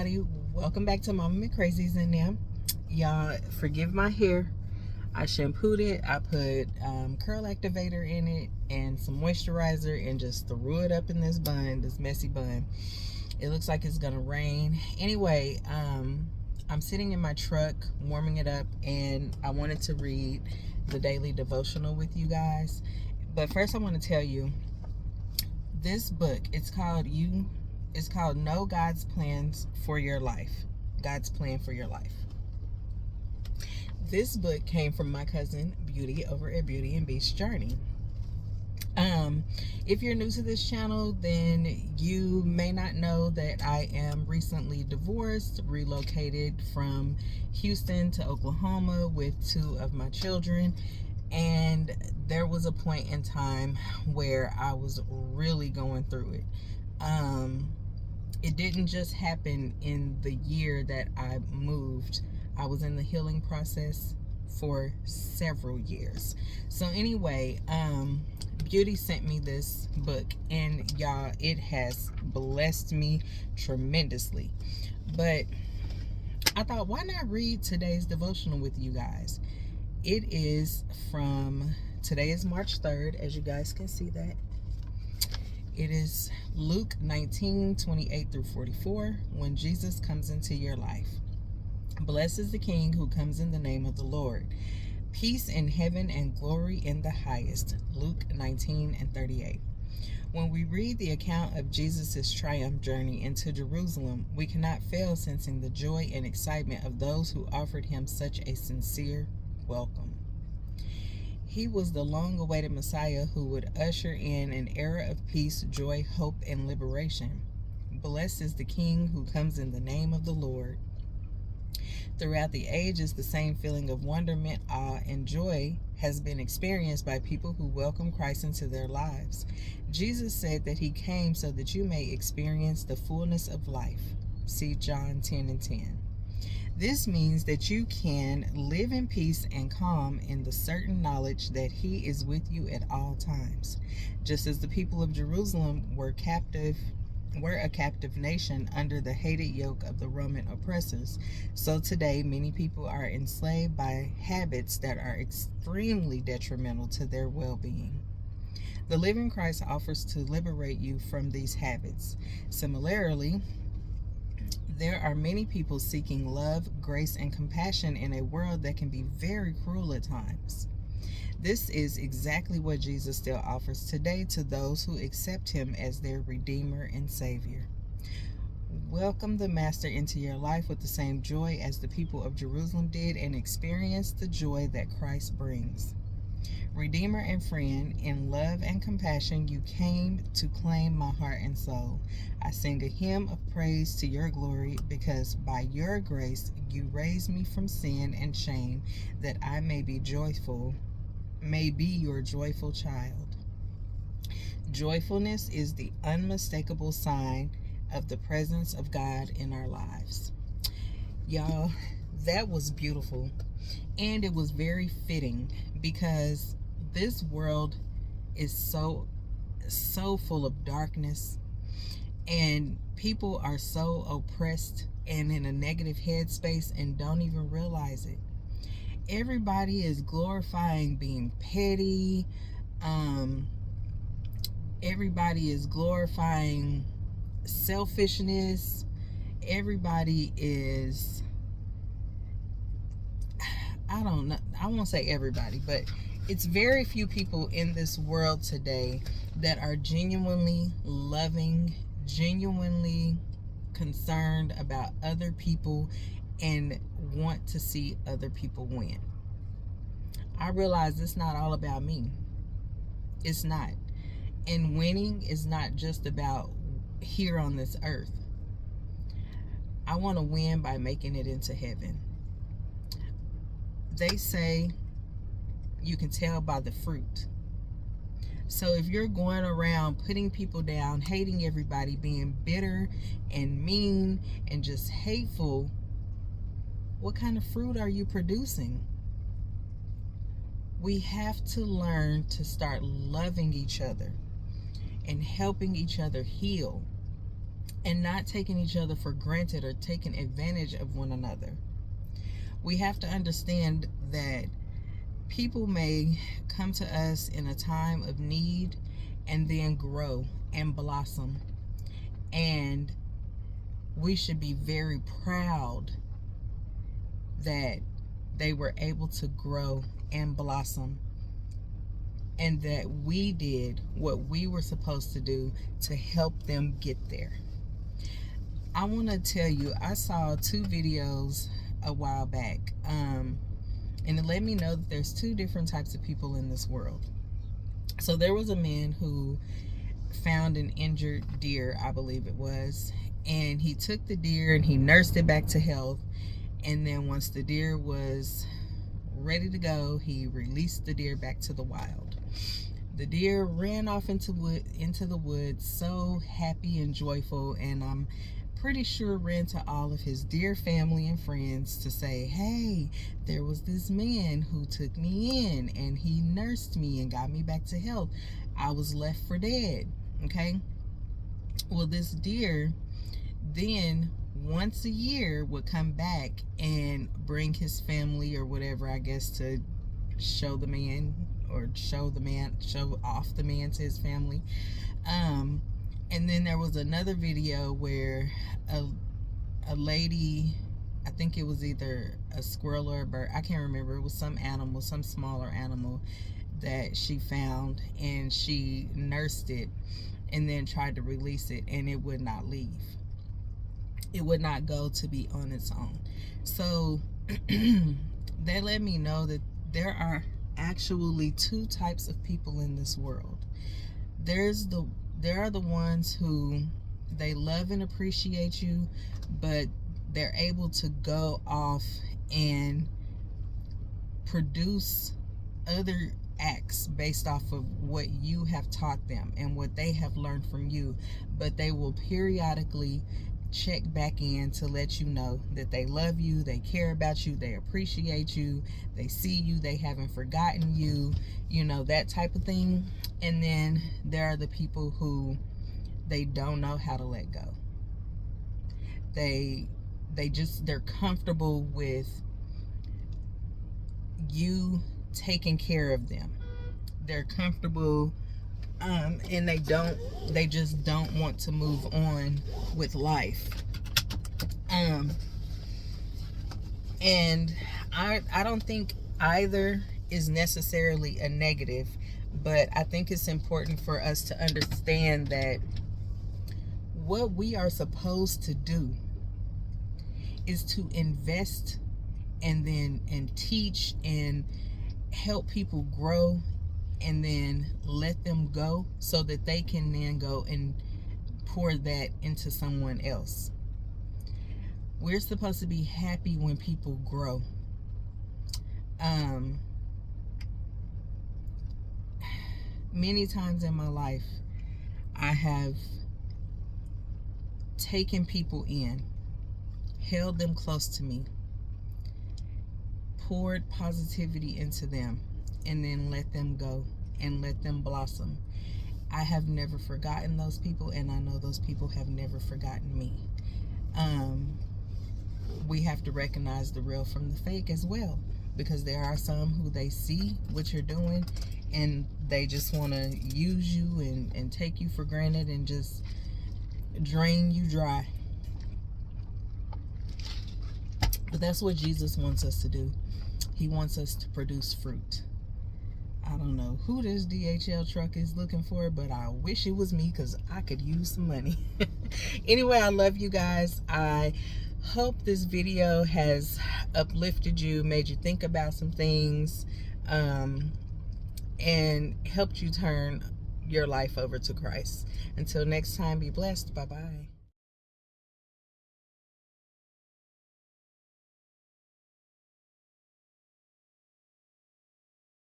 everybody. Welcome back to Mama McCrazy's in there. Y'all, forgive my hair. I shampooed it. I put curl activator in it and some moisturizer and just threw it up in this bun, this messy bun. It looks like it's gonna rain. Anyway, I'm sitting in my truck warming it up, and I wanted to read the daily devotional with you guys. But first, I want to tell you this book. It's called Know God's Plans for Your Life. God's Plan for Your Life. This book came from my cousin Beauty over at Beauty and Beast Journey. If you're new to this channel, then you may not know that I am recently divorced, relocated from Houston to Oklahoma with 2 of my children. And there was a point in time where I was really going through it. It didn't just happen in the year that I moved. I was in the healing process for several years. So anyway, Beauty sent me this book, and y'all, it has blessed me tremendously. But I thought, why not read today's devotional with you guys? It is today is March 3rd, as you guys can see that. It is Luke 19:28 through 44, when Jesus comes into your life. Blessed is the King who comes in the name of the Lord. Peace in heaven and glory in the highest. Luke 19:38. When we read the account of Jesus' triumph journey into Jerusalem, we cannot fail sensing the joy and excitement of those who offered him such a sincere welcome. He was the long-awaited Messiah who would usher in an era of peace, joy, hope, and liberation. Blessed is the King who comes in the name of the Lord. Throughout the ages, the same feeling of wonderment, awe, and joy has been experienced by people who welcome Christ into their lives. Jesus said that he came so that you may experience the fullness of life. See John 10:10. This means that you can live in peace and calm in the certain knowledge that he is with you at all times. Just as the people of Jerusalem were a captive nation under the hated yoke of the Roman oppressors, so today many people are enslaved by habits that are extremely detrimental to their well-being. The living Christ offers to liberate you from these habits. Similarly, there are many people seeking love, grace, and compassion in a world that can be very cruel at times. This is exactly what Jesus still offers today to those who accept him as their Redeemer and Savior. Welcome the Master into your life with the same joy as the people of Jerusalem did, and experience the joy that Christ brings. Redeemer and friend, in love and compassion, you came to claim my heart and soul. I sing a hymn of praise to your glory, because by your grace you raised me from sin and shame, that I may be your joyful child. Joyfulness is the unmistakable sign of the presence of God in our lives. Y'all, that was beautiful, and it was very fitting, because this world is so full of darkness, and people are so oppressed and in a negative headspace and don't even realize it. Everybody is glorifying being petty. Everybody is glorifying selfishness. Everybody is, I don't know, I won't say everybody, but it's very few people in this world today that are genuinely loving, genuinely concerned about other people, and want to see other people win. I realize it's not all about me. It's not. And winning is not just about here on this earth. I want to win by making it into heaven. They say you can tell by the fruit. So if you're going around putting people down, hating everybody, being bitter and mean and just hateful, what kind of fruit are you producing? We have to learn to start loving each other and helping each other heal. and not taking each other for granted or taking advantage of one another. We have to understand that people may come to us in a time of need and then grow and blossom. And we should be very proud that they were able to grow and blossom, and that we did what we were supposed to do to help them get there. I want to tell you, I saw 2 videos a while back, and it let me know that there's 2 different types of people in this world. So there was a man who found an injured deer, I believe it was, and he took the deer and he nursed it back to health. And then once the deer was ready to go, he released the deer back to the wild. The deer ran off into the woods, so happy and joyful, and I'm pretty sure ran to all of his dear family and friends to say, hey, there was this man who took me in and he nursed me and got me back to health. I was left for dead. Okay, well, this deer then once a year would come back and bring his family or whatever, I guess, to show the man, or show off the man to his family. And then there was another video where a lady, I think it was either a squirrel or a bird, I can't remember, it was some animal, some smaller animal that she found, and she nursed it and then tried to release it, and it would not leave. It would not go to be on its own. So that let me know that there are actually 2 types of people in this world. There are the ones who, they love and appreciate you, but they're able to go off and produce other acts based off of what you have taught them and what they have learned from you, but they will periodically check back in to let you know that they love you, they care about you, they appreciate you, they see you, they haven't forgotten you, you know, that type of thing. And then there are the people who, they don't know how to let go. They're comfortable with you taking care of them. They're comfortable, and they just don't want to move on with life. And I don't think either is necessarily a negative, but I think it's important for us to understand that what we are supposed to do is to invest and teach and help people grow, and then let them go so that they can then go and pour that into someone else. We're supposed to be happy when people grow. Many times in my life, I have taken people in, held them close to me, poured positivity into them, and then let them go and let them blossom. I have never forgotten those people, and I know those people have never forgotten me. We have to recognize the real from the fake as well, because there are some who, they see what you're doing and they just want to use you and take you for granted and just drain you dry. But that's what Jesus wants us to do. He wants us to produce fruit. I don't know who this DHL truck is looking for, but I wish it was me, because I could use some money. Anyway, I love you guys. I hope this video has uplifted you, made you think about some things, and helped you turn your life over to Christ. Until next time, be blessed. Bye-bye.